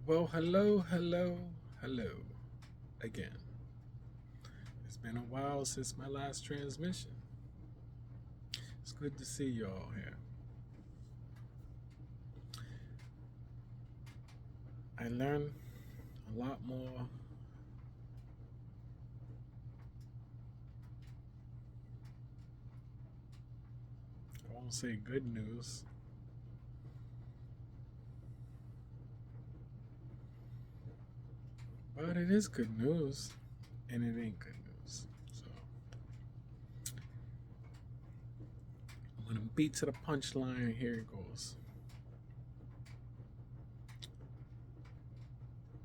Well, hello again. It's been a while since my last transmission. It's good to see you all here. I learned a lot more. I won't say good news, but it is good news, and it ain't good news. So I'm gonna beat to the punchline. Here it goes.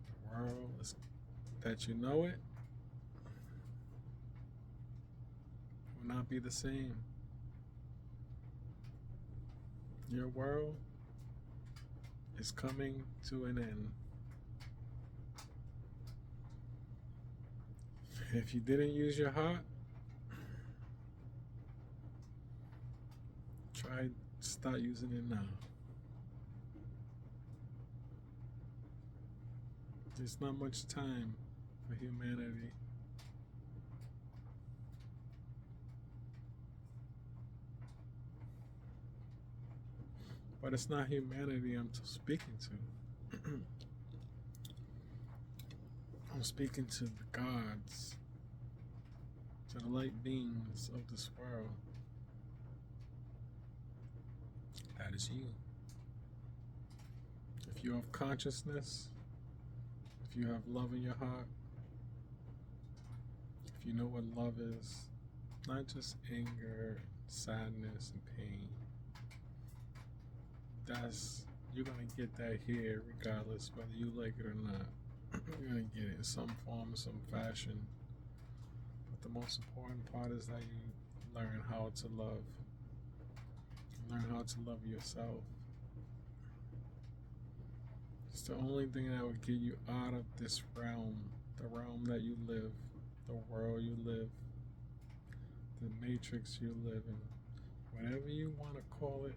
The world is, that you know it will not be the same. Your world is coming to an end. If you didn't use your heart, try start using it now. There's not much time for humanity. But it's not humanity I'm speaking to. I'm speaking to the gods, to the light beings of this world. That is you. If you have consciousness, if you have love in your heart, if you know what love is, not just anger, sadness, and pain, that's you're gonna get that here regardless whether you like it or not. You're gonna get it in some form, some fashion. But the most important part is that you learn how to love. Learn how to love yourself. It's the only thing that will get you out of this realm, the realm that you live, the world you live, the matrix you live in, whatever you want to call it,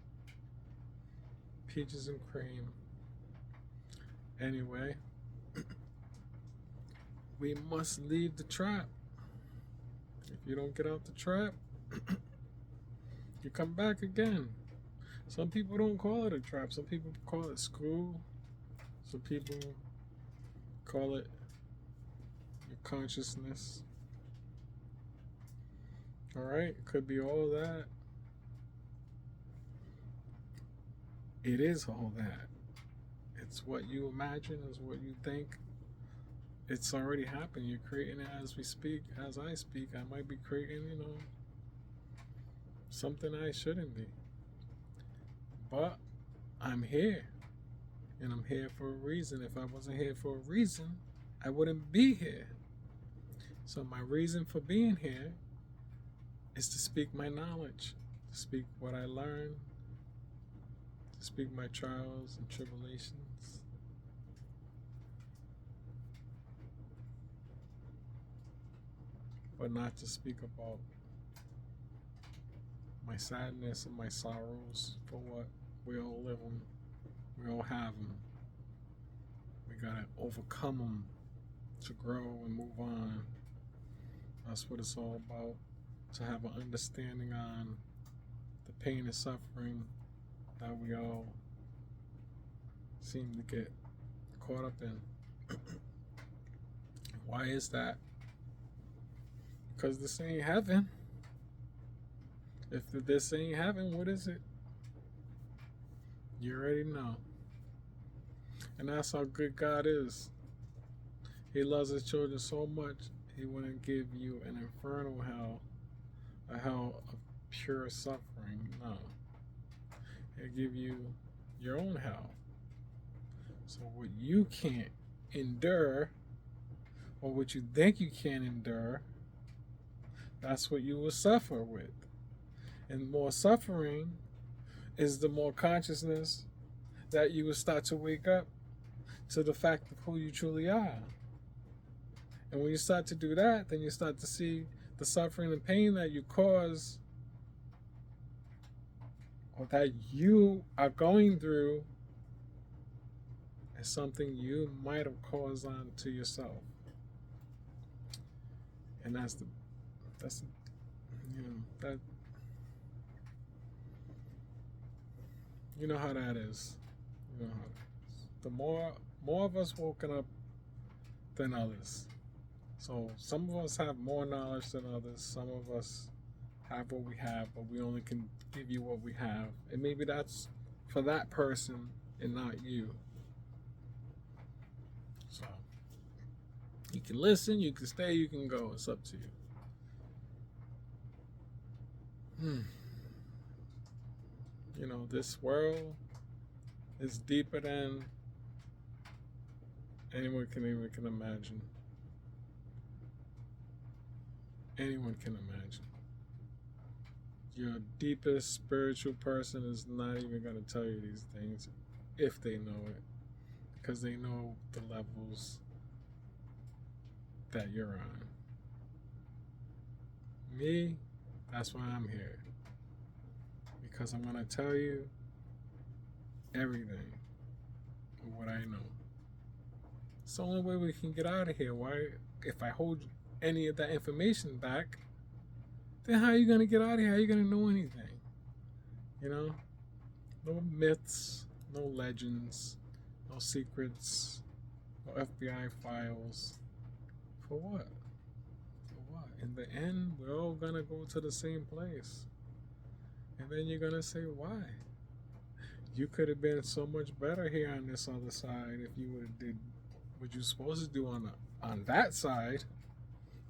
peaches and cream. Anyway, we must leave the trap. If you don't get out the trap, you come back again. Some people don't call it a trap. Some people call it school. Some people call it your consciousness. All right, it could be all that. It is all that. It's what you imagine, it's what you think. It's already happened. You're creating it as we speak. As I speak, I might be creating, something I shouldn't be. But I'm here. And I'm here for a reason. If I wasn't here for a reason, I wouldn't be here. So my reason for being here is to speak my knowledge, to speak what I learned, to speak my trials and tribulations. But not to speak about my sadness and my sorrows for what we all live them. We all have them. We gotta overcome them to grow and move on. That's what it's all about. To have an understanding on the pain and suffering that we all seem to get caught up in. Why is that? Because this ain't heaven. If this ain't heaven, what is it? You already know. And that's how good God is. He loves his children so much, he wouldn't give you an infernal hell, a hell of pure suffering. No. He'll give you your own hell. So what you can't endure, or what you think you can endure, that's what you will suffer with. And more suffering is the more consciousness that you will start to wake up to the fact of who you truly are. And when you start to do that, then you start to see the suffering and pain that you cause or that you are going through It's something you might have caused on to yourself. And that's the that you know how that is. You know how that is. The more of us woken up than others. So some of us have more knowledge than others. Some of us have what we have, but we only can give you what we have. And maybe that's for that person and not you. So you can listen, you can stay, you can go. It's up to you. You know, this world is deeper than anyone can imagine. Anyone can imagine. Your deepest spiritual person is not even going to tell you these things if they know it, because they know the levels that you're on. Me, that's why I'm here, because I'm going to tell you everything of what I know. It's the only way we can get out of here. Why? If I hold any of that information back, then how are you going to get out of here? How are you going to know anything? You know? No myths, no legends, no secrets, no FBI files. For what? For what? In the end, we're all going to go to the same place. And then you're going to say, why? You could have been so much better here on this other side if you would have did what you're supposed to do on that side,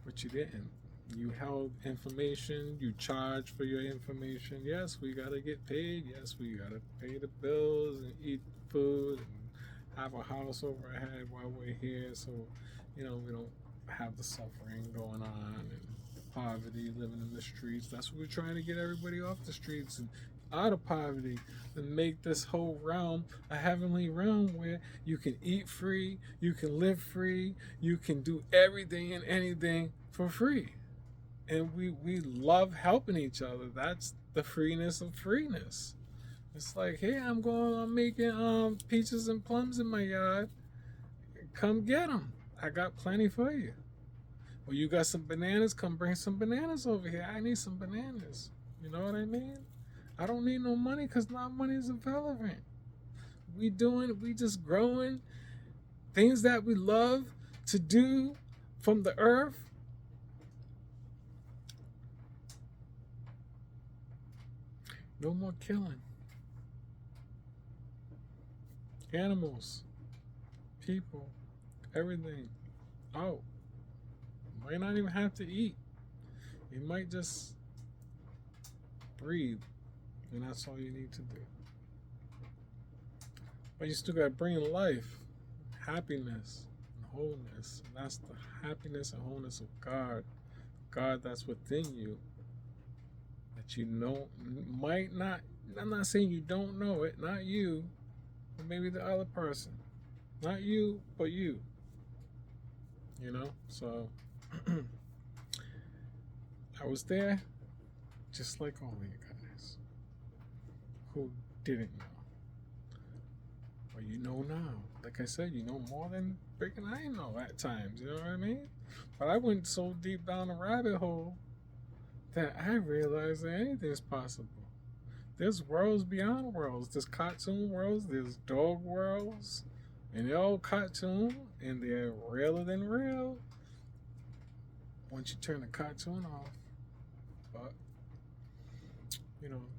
but you didn't. You held information, you charged for your information. Yes, we gotta get paid. Yes, we gotta pay the bills and eat food and have a house over our head while we're here, so we don't have the suffering going on and poverty, living in the streets. That's what we're trying to get everybody off the streets and out of poverty, and make this whole realm a heavenly realm where you can eat free, you can live free, you can do everything and anything for free. And we love helping each other. That's the freeness of freeness. It's like, hey, I'm making peaches and plums in my yard. Come get them. I got plenty for you. Well, you got some bananas? Come bring some bananas over here. I need some bananas. You know what I mean? I don't need no money because now money is irrelevant. We just growing things that we love to do from the earth. No more killing. Animals, people, everything out. Might not even have to eat. You might just breathe, and that's all you need to do. But you still got to bring life, happiness, and wholeness. And that's the happiness and wholeness of God. God that's within you. That you know, might not, I'm not saying you don't know it, not you, but maybe the other person. Not you, but you. So I was there just like all of you guys who didn't know. Well, you know now. Like I said, you know more than freaking I know at times, you know what I mean? But I went so deep down the rabbit hole that I realized that anything's possible. There's worlds beyond worlds. There's cartoon worlds, there's dog worlds, and they're all cartoon, and they're realer than real once you turn the cartoon off. But,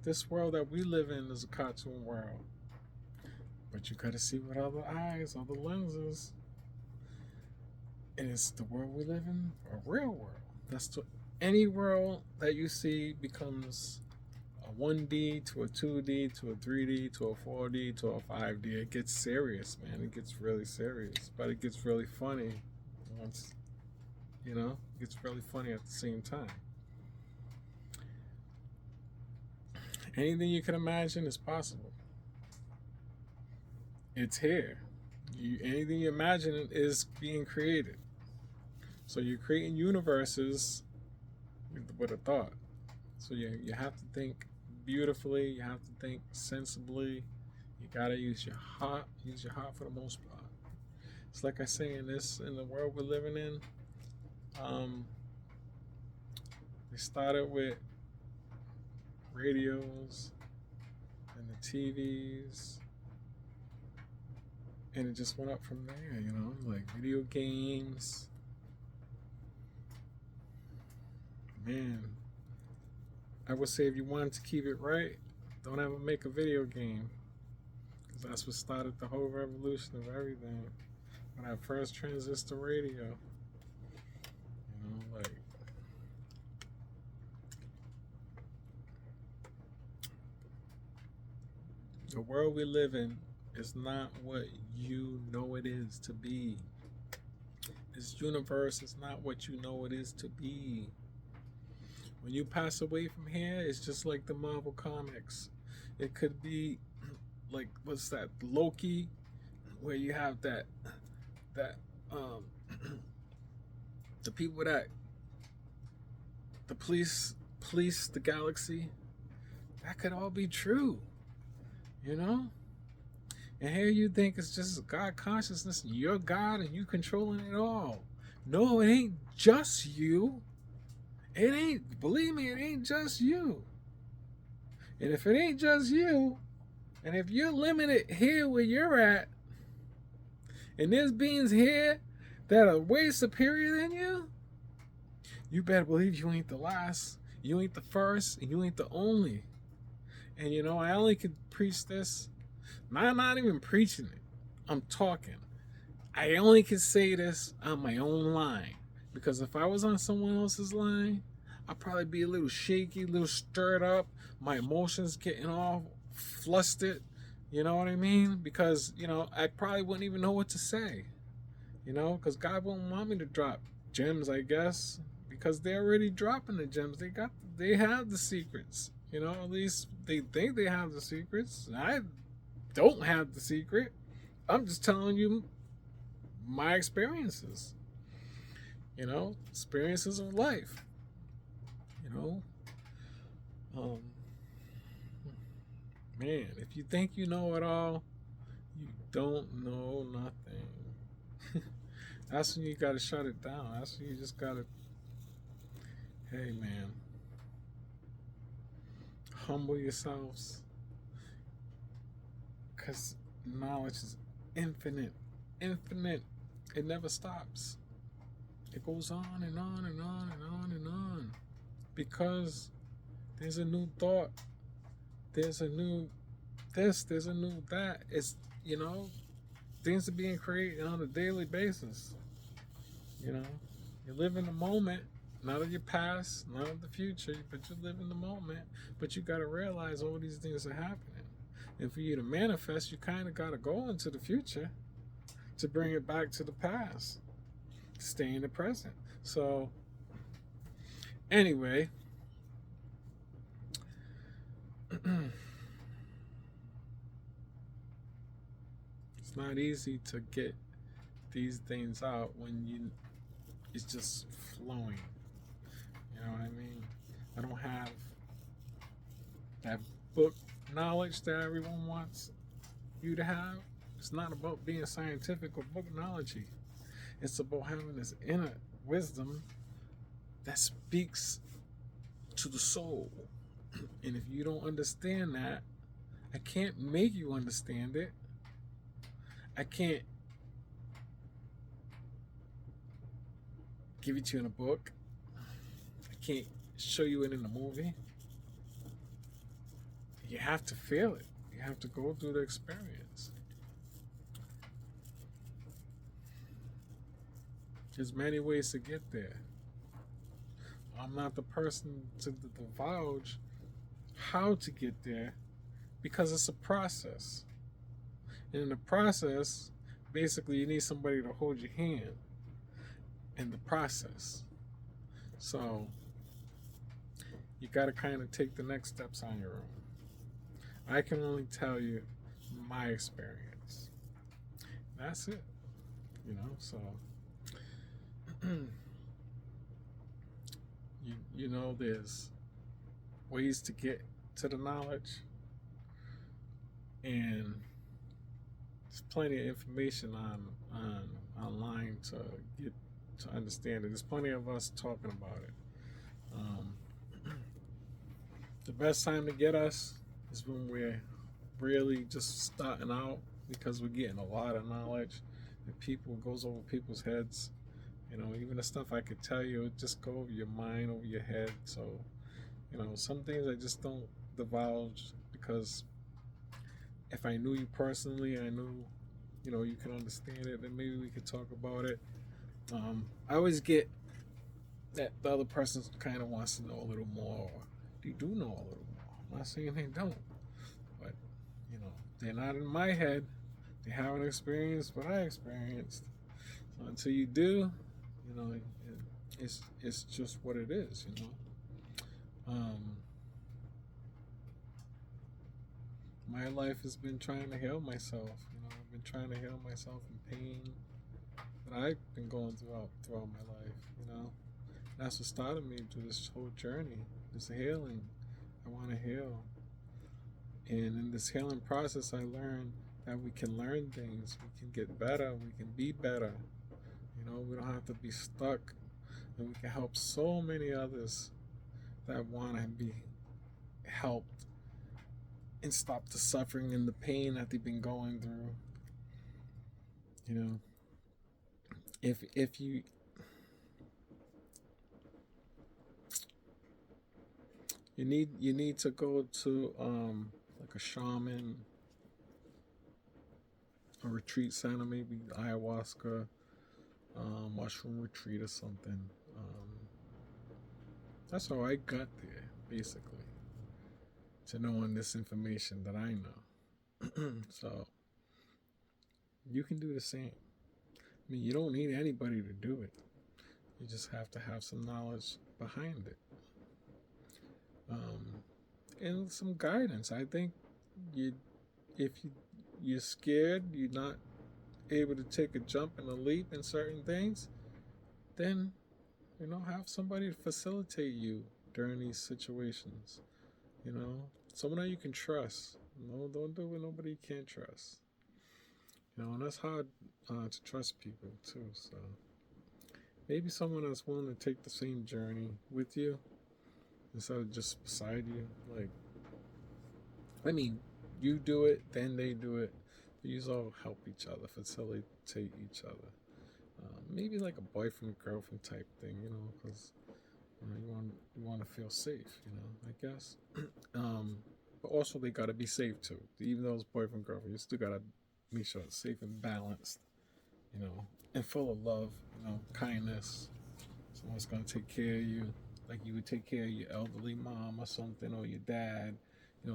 this world that we live in is a cartoon world. But you gotta see with other eyes, other lenses. And it's the world we live in, a real world. Any world that you see becomes a 1D to a 2D to a 3D to a 4D to a 5D. It gets serious, man. It gets really serious. But it gets really funny once, it gets really funny at the same time. Anything you can imagine is possible. It's here. Anything you imagine is being created. So you're creating universes with a thought. So you have to think beautifully. You have to think sensibly. You gotta use your heart. Use your heart for the most part. Just like I say, in the world we're living in, they started with radios and the TVs, and it just went up from there. Like video games. Man, I would say if you wanted to keep it right, don't ever make a video game, because that's what started the whole revolution of everything. When that first transistor radio, like the world we live in is not what you know it is to be. This universe is not what you know it is to be. When you pass away from here, it's just like the Marvel comics. It could be like, what's that, Loki, where you have that the people that the police the galaxy. That could all be true, And here you think it's just God consciousness, and you're God and you controlling it all. No, it ain't just you. It ain't, believe me, it ain't just you. And if it ain't just you, and if you're limited here where you're at, and there's beings here that are way superior than you, you better believe you ain't the last, you ain't the first, and you ain't the only. And I only could preach this. I'm not even preaching it. I'm talking. I only can say this on my own line. Because if I was on someone else's line, I'd probably be a little shaky, a little stirred up. My emotions getting all flustered. You know what I mean? Because, I probably wouldn't even know what to say. Because God wouldn't want me to drop gems, I guess. Because they're already dropping the gems. They have the secrets. At least they think they have the secrets. I don't have the secret. I'm just telling you my experiences. Experiences of life. Man, if you think you know it all, you don't know nothing. That's when you gotta shut it down. That's when you just gotta, hey man, humble yourselves, because knowledge is infinite. It never stops. It goes on and on and on and on and on, because there's a new thought, there's a new this, there's a new that. It's, things are being created on a daily basis. You live in the moment, not of your past, not of the future, but you live in the moment. But you got to realize all these things are happening. And for you to manifest, you kind of got to go into the future to bring it back to the past. Stay in the present. So, anyway, it's not easy to get these things out when it's just flowing. You know what I mean? I don't have that book knowledge that everyone wants you to have. It's not about being scientific or book knowledge-y. It's about having this inner wisdom that speaks to the soul. And if you don't understand that, I can't make you understand it. I can't give it to you in a book. I can't show you it in a movie. You have to feel it. You have to go through the experience. There's many ways to get there. I'm not the person to divulge how to get there, because it's a process. And in the process, basically you need somebody to hold your hand in the process. So you got to kind of take the next steps on your own. I can only tell you my experience. That's it. So there's ways to get to the knowledge, and there's plenty of information on to get to understand it. There's plenty of us talking about it. Um, the best time to get us is when we're really just starting out, because we're getting a lot of knowledge and people goes over people's heads. Even the stuff I could tell you, it just go over your mind, over your head. So, some things I just don't divulge, because if I knew you personally, I knew, you can understand it, then maybe we could talk about it. I always get that the other person kind of wants to know a little more, or they do know a little more. I'm not saying they don't, but, they're not in my head. They haven't experienced what I experienced. So until you do, it's just what it is. My life has been trying to heal myself. I've been trying to heal myself in pain that I've been going throughout my life. That's what started me to this whole journey, this healing. I want to heal. And in this healing process, I learned that we can learn things, we can get better, we can be better. We don't have to be stuck, and we can help so many others that want to be helped and stop the suffering and the pain that they've been going through. If you need to go to like a shaman, a retreat center, maybe ayahuasca, mushroom retreat or something. That's how I got there, basically, to knowing this information that I know. So you can do the same. You don't need anybody to do it. You just have to have some knowledge behind it, and some guidance. I think if you're scared, you're not able to take a jump and a leap in certain things, then have somebody to facilitate you during these situations. Someone that you can trust. Don't do what nobody you can't trust. And that's hard to trust people too. So maybe someone that's willing to take the same journey with you instead of just beside you. You do it, then they do it. You all help each other, facilitate each other. Maybe like a boyfriend girlfriend type thing, because you want to feel safe, I guess. But also they gotta be safe too. Even though it's boyfriend girlfriend, you still gotta make sure it's safe and balanced, and full of love, kindness. Someone's gonna take care of you like you would take care of your elderly mom or something, or your dad.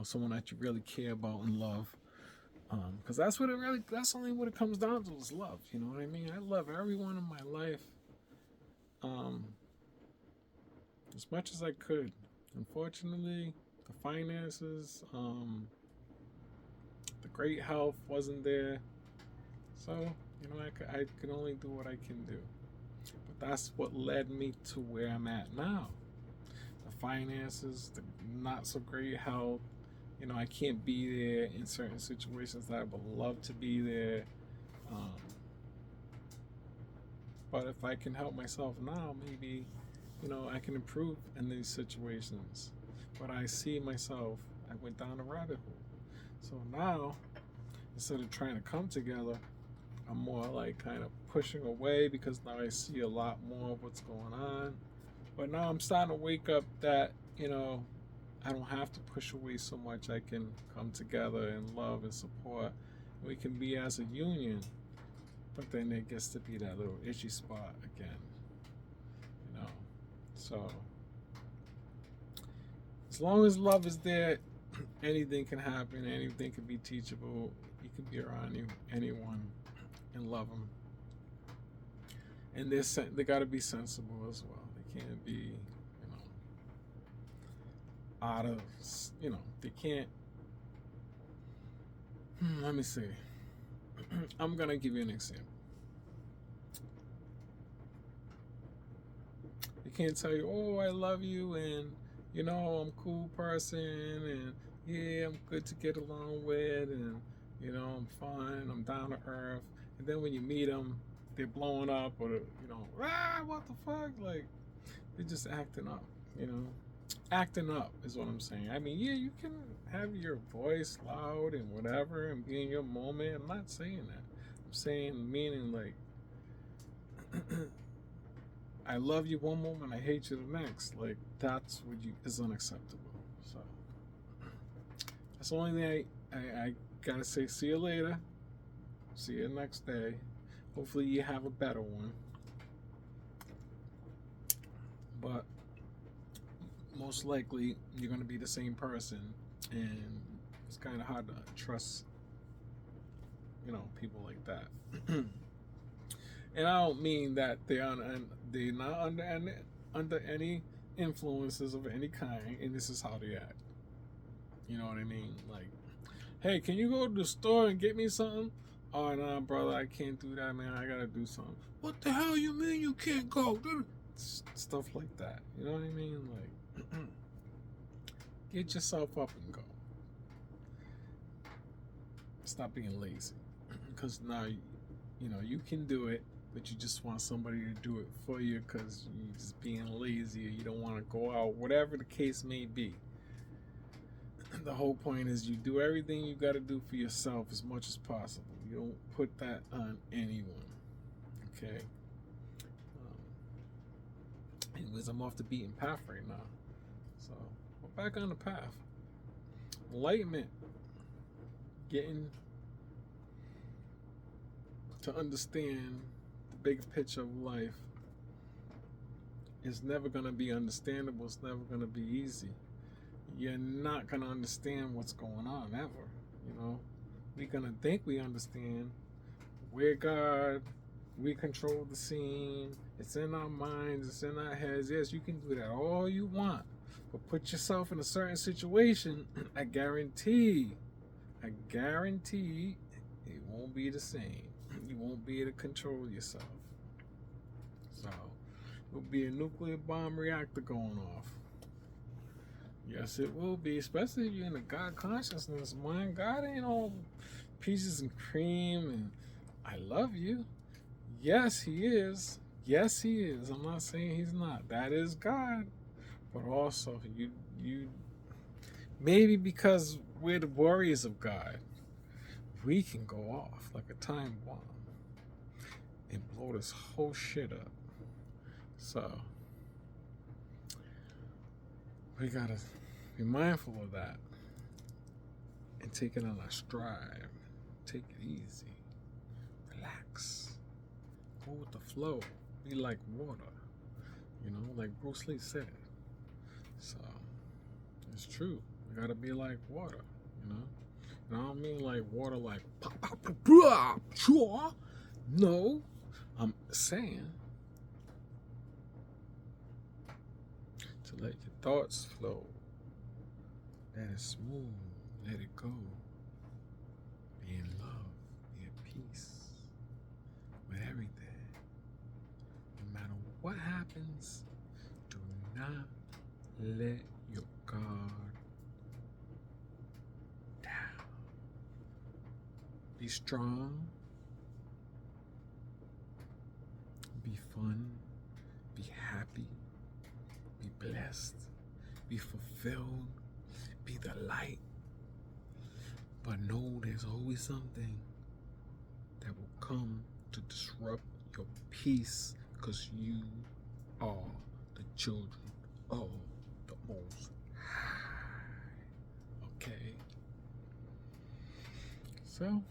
Someone that you really care about and love. Because that's only what it comes down to, is love. You know what I mean? I love everyone in my life as much as I could. Unfortunately, the finances, the great health wasn't there. So, I can only do what I can do. But that's what led me to where I'm at now. The finances, the not so great health. I can't be there in certain situations that I would love to be there. But if I can help myself now, maybe, I can improve in these situations. But I see myself, I went down a rabbit hole. So now, instead of trying to come together, I'm more like kind of pushing away, because now I see a lot more of what's going on. But now I'm starting to wake up that, I don't have to push away so much. I can come together and love and support. We can be as a union. But then there gets to be that little itchy spot again. So as long as love is there, anything can happen. Anything can be teachable. You can be around anyone and love them. And they got to be sensible as well. They can't be, out of, they can't. Let me see. I'm going to give you an example. They can't tell you, oh, I love you, and, I'm a cool person, and, yeah, I'm good to get along with, and, I'm fun, I'm down to earth. And then when you meet them, they're blowing up, or what the fuck, like they're just acting up, acting up is what I'm saying. I mean, yeah, you can have your voice loud and whatever and be in your moment. I'm not saying that. I'm saying meaning like I love you one moment, I hate you the next. Like that's what is unacceptable. So that's the only thing I gotta say. See you later. See you next day. Hopefully you have a better one. But most likely you're gonna be the same person, and it's kind of hard to trust, people like that. And I don't mean that they're not under any influences of any kind, and this is how they act. You know what I mean? Like, hey, can you go to the store and get me something? Oh, no, brother, I can't do that, man. I gotta do something. What the hell you mean you can't go? Stuff like that. You know what I mean? Like, get yourself up and go. Stop being lazy. Because now, you can do it, but you just want somebody to do it for you because you're just being lazy, or you don't want to go out, whatever the case may be. The whole point is you do everything you got to do for yourself as much as possible. You don't put that on anyone. Okay? Anyways, I'm off the beaten path right now. So, we're back on the path. Enlightenment. Getting to understand the big picture of life is never going to be understandable. It's never going to be easy. You're not going to understand what's going on ever. We're going to think we understand. We're God. We control the scene. It's in our minds. It's in our heads. Yes, you can do that all you want. But put yourself in a certain situation, I guarantee it won't be the same. You won't be able to control yourself. So, it'll be a nuclear bomb reactor going off. Yes, it will be, especially if you're in a God consciousness mind. God ain't all peaches and cream and I love you. Yes, he is. Yes, he is. I'm not saying he's not. That is God. But also, you maybe because we're the warriors of God, we can go off like a time bomb and blow this whole shit up. So, we gotta be mindful of that and take it on our stride. Take it easy. Relax. Go with the flow. Be like water. Like Bruce Lee said. So, it's true. You gotta be like water, And I don't mean like water like pop, pop, pop, pop, sure. No, I'm saying to let your thoughts flow. Let it smooth. Let it go. Be in love. Be at peace with everything. No matter what happens, do not let your guard down. Be strong. Be fun. Be happy. Be blessed. Be fulfilled. Be the light. But know there's always something that will come to disrupt your peace, because you are the children of the Most High. Okay? So,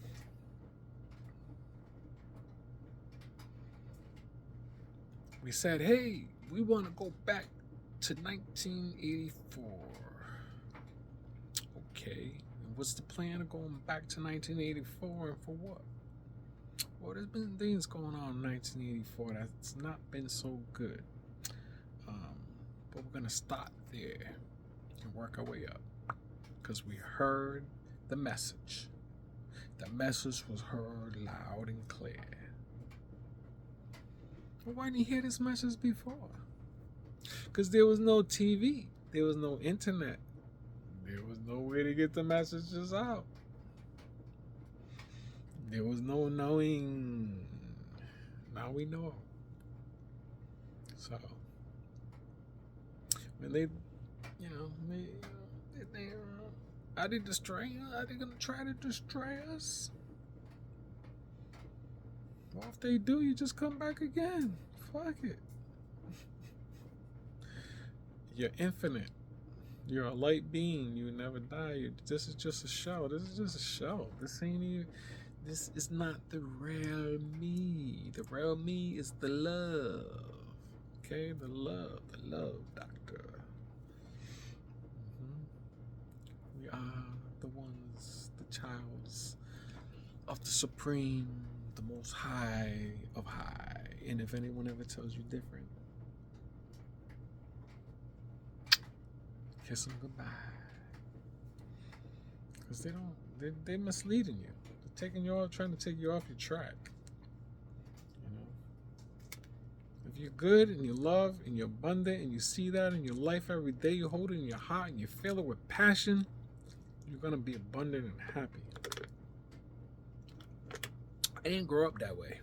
we said, hey, we want to go back to 1984. Okay, and what's the plan of going back to 1984 and for what? Well, there's been things going on in 1984 that's not been so good. But we're going to start there and work our way up, because we heard the message. The message was heard loud and clear. Well, why didn't you hear this message before? Because there was no TV. There was no internet. There was no way to get the messages out. There was no knowing Now we know. So when they, are they destroying us? Are they gonna try to destroy us? Well, if they do, you just come back again. Fuck it. You're infinite. You're a light being. You never die. This is just a show. This is just a show. This ain't even. This is not the real me. The real me is the love. Okay, the love doctor. We are the ones, the childs of the Supreme, the Most High of High. And if anyone ever tells you different, kiss them goodbye. Because they're misleading you. They're trying to take you off your track. If you're good and you love and you're abundant and you see that in your life every day, you hold it in your heart and you feel it with passion, you're going to be abundant and happy. I didn't grow up that way.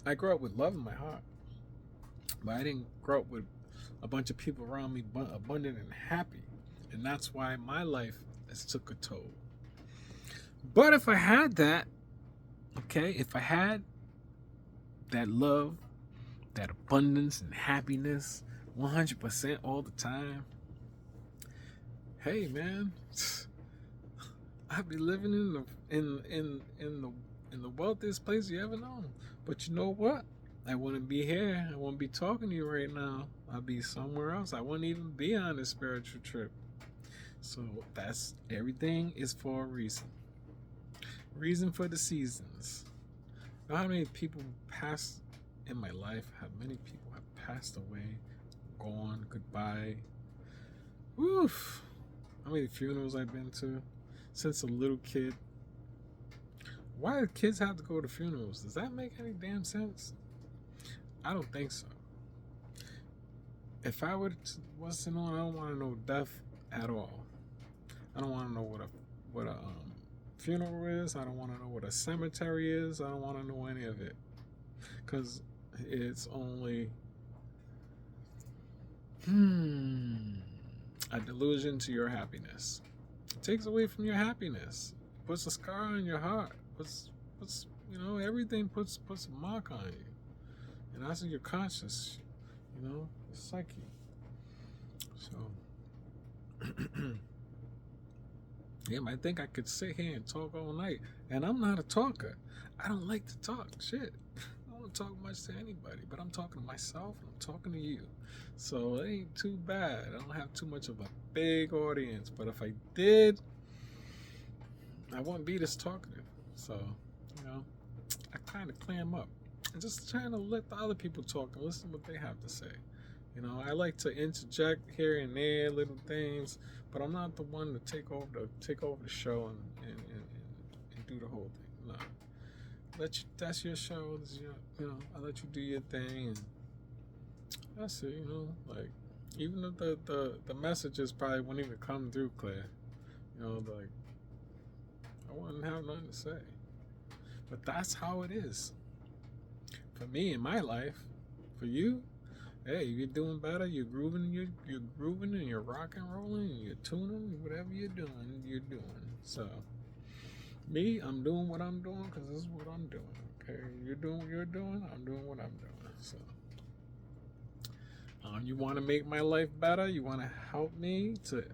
I grew up with love in my heart. But I didn't grow up with a bunch of people around me abundant and happy. And that's why my life has took a toll. But if I had that, if I had that love, that abundance and happiness 100% all the time, hey man, I'd be living in the wealthiest place you ever known. But you know what? I wouldn't be here. I wouldn't be talking to you right now. I'd be somewhere else. I wouldn't even be on this spiritual trip. So that's everything is for a reason. Reason for the seasons. Know how many people passed in my life? How many people have passed away, gone, goodbye? Woof. How many funerals I've been to since a little kid? Why do kids have to go to funerals? Does that make any damn sense? I don't think so. If I was to know, I don't want to know death at all. I don't want to know what a funeral is. I don't want to know what a cemetery is. I don't want to know any of it, because it's only a delusion to your happiness. It takes away from your happiness. Puts a scar on your heart. Puts everything puts a mark on you. And that's in your conscious, your psyche. So, yeah, I think I could sit here and talk all night. And I'm not a talker. I don't like to talk. Shit. I don't talk much to anybody. But I'm talking to myself and I'm talking to you. So it ain't too bad. I don't have too much of a big audience. But if I did, I wouldn't be this talkative. So, I kind of clam up. And just trying to let the other people talk and listen to what they have to say. I like to interject here and there little things, but I'm not the one to take over the show and do the whole thing. No, that's your show. I let you do your thing, and that's it. Like even if the messages probably wouldn't even come through clear. Like I wouldn't have nothing to say. But that's how it is. For me in my life, for you, hey, you're doing better. You're grooving. You're grooving, and you're rock and rolling, and you're tuning. Whatever you're doing. So, me, I'm doing what I'm doing because this is what I'm doing. Okay, you're doing what you're doing. I'm doing what I'm doing. So, you want to make my life better. You want to help me to,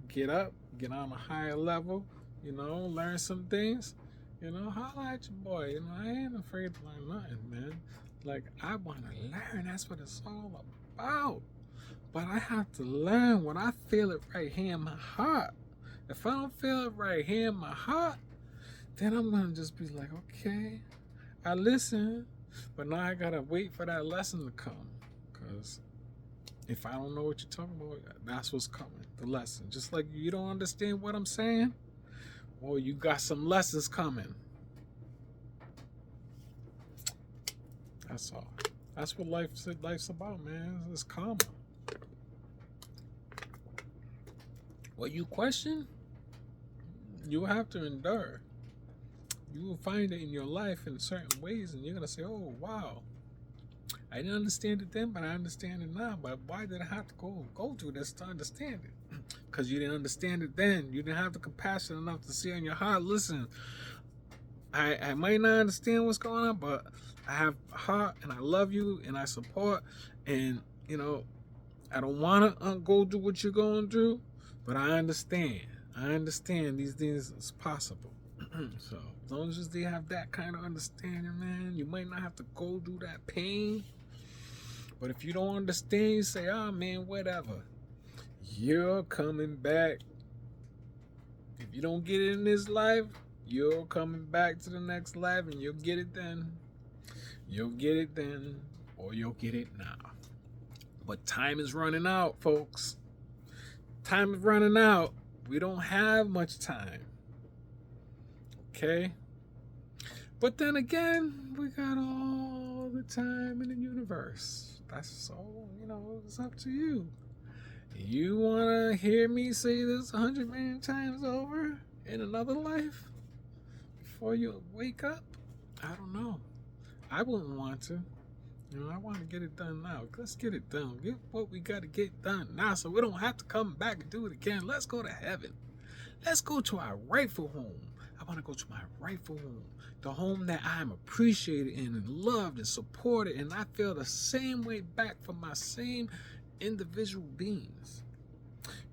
get up, get on a higher level. Learn some things. Holla at your boy. I ain't afraid to learn nothing, man. Like, I want to learn. That's what it's all about. But I have to learn when I feel it right here in my heart. If I don't feel it right here in my heart, then I'm going to just be like, okay, I listen. But now I got to wait for that lesson to come. Because if I don't know what you're talking about, that's what's coming. The lesson. Just like you don't understand what I'm saying, well, you got some lessons coming. That's all. That's what life's about, man. It's karma. What you question, you have to endure. You will find it in your life in certain ways, and you're gonna say, "Oh, wow, I didn't understand it then, but I understand it now. But why did I have to go through this to understand it? Because you didn't understand it then. You didn't have the compassion enough to see in your heart. Listen, I might not understand what's going on, but I have a heart, and I love you, and I support, and I don't want to go through what you're going through, but I understand. I understand these things is possible." So as long as they have that kind of understanding, man, you might not have to go through that pain. But if you don't understand, you say, "Oh man, whatever." You're coming back. If you don't get it in this life, you're coming back to the next life, and you'll get it then. You'll get it then, or you'll get it now. But time is running out, folks. Time is running out. We don't have much time. Okay? But then again, we got all the time in the universe. That's so, it's up to you. You want to hear me say this 100 million times over in another life before you wake up? I don't know. I wouldn't want to. I want to get it done now. Let's get it done. Get what we got to get done now so we don't have to come back and do it again. Let's go to heaven. Let's go to our rightful home. I want to go to my rightful home. The home that I'm appreciated in and loved and supported. And I feel the same way back from my same individual beings.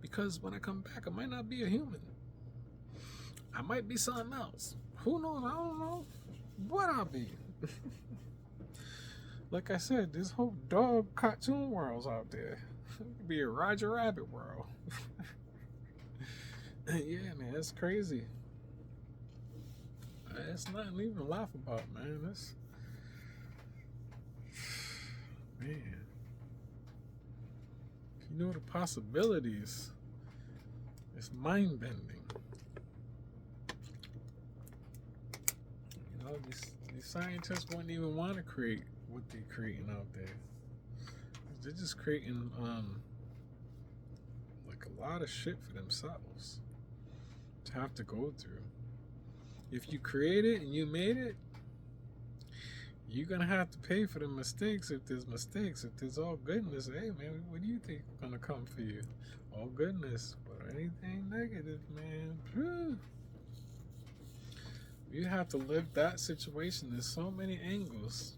Because when I come back, I might not be a human. I might be something else. Who knows? I don't know what I'll be. Like I said, this whole dog cartoon world's out there. It could be a Roger Rabbit world. Yeah, man, it's crazy. It's nothing to even laugh about, man. Man. If you know the possibilities, it's mind-bending. These scientists wouldn't even want to create what they're creating out there. They're just creating like a lot of shit for themselves to have to go through. If you create it and you made it, you're gonna have to pay for the mistakes if there's mistakes. If there's all goodness, hey man, what do you think is gonna come for you? All goodness, but anything negative, man, whew, you have to live that situation. There's so many angles.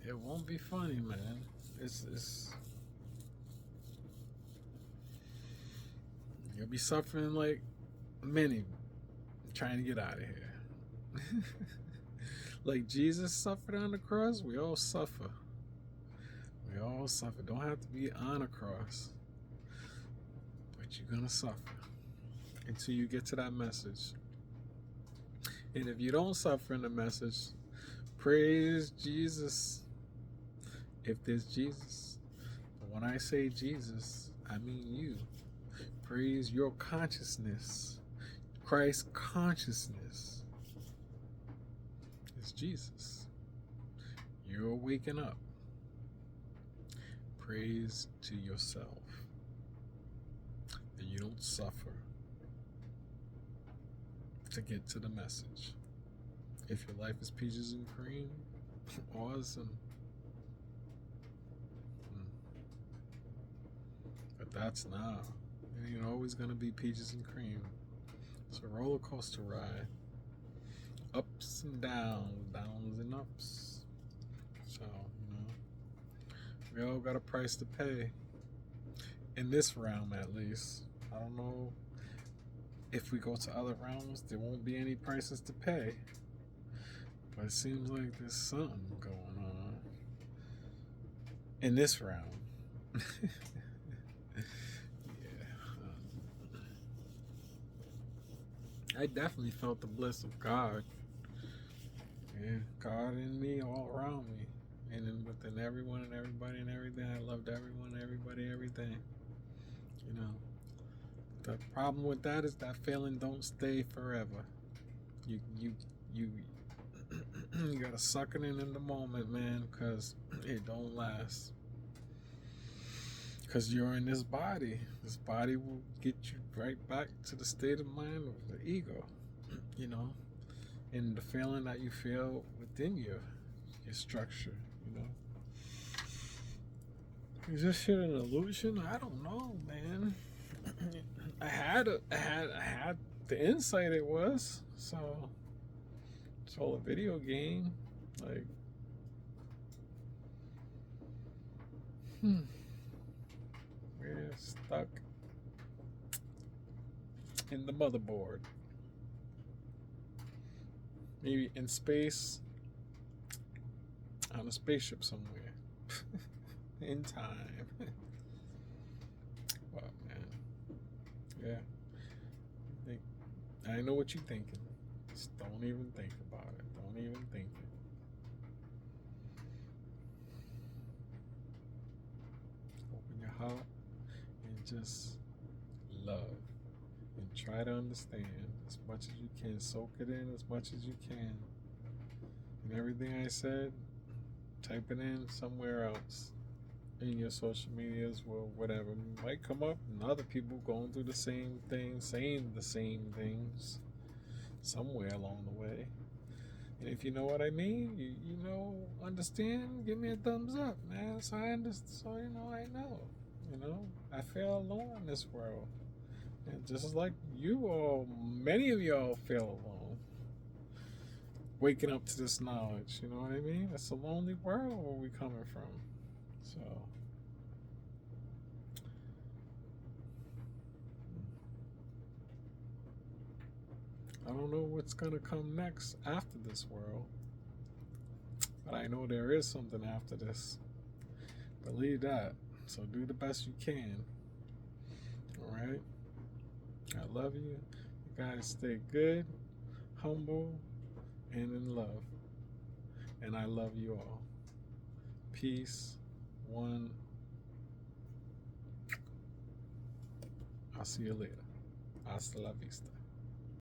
It won't be funny, man. It's you'll be suffering like many trying to get out of here. Like Jesus suffered on the cross, we all suffer. We all suffer. Don't have to be on a cross, but you're gonna suffer until you get to that message. And if you don't suffer in the message, praise Jesus. If there's Jesus. But when I say Jesus, I mean you. Praise your consciousness. Christ's consciousness is Jesus. You're waking up. Praise to yourself. And you don't suffer to get to the message. If your life is peaches and cream, awesome. But that's now. It ain't always gonna be peaches and cream. It's a roller coaster ride. Ups and downs, downs and ups. So, we all got a price to pay. In this realm, at least. I don't know if we go to other realms, there won't be any prices to pay. But it seems like there's something going on in this realm. I definitely felt the bliss of God. Yeah, God in me, all around me. And then within everyone and everybody and everything. I loved everyone, everybody, everything. The problem with that is that feeling don't stay forever. You you gotta suck it in the moment, man, because it don't last. Because you're in this body. This body will get you right back to the state of mind of the ego. and the feeling that you feel within your structure, you know. Is this shit an illusion? I don't know, man. I had the insight it was. So it's all a video game. Like, we're stuck in the motherboard. Maybe in space, on a spaceship somewhere. In time. Wow, man. Yeah. I know what you're thinking. Just don't even think about it. Don't even think it. Open your heart and just love. And try to understand as much as you can. Soak it in as much as you can. And everything I said, type it in somewhere else in your social medias or whatever. It might come up and other people going through the same thing, saying the same things somewhere along the way. And if you know what I mean, you know, understand, give me a thumbs up, man. So I understand, so you know, I know. You know, I feel alone in this world. And just like you all, many of y'all feel alone. Waking up to this knowledge, you know what I mean? It's a lonely world where we coming from. So I don't know what's gonna come next after this world, but I know there is something after this. Believe that. So do the best you can. All right. I love you. You guys stay good, humble, and in love. And I love you all. Peace. One. I'll see you later. Hasta la vista.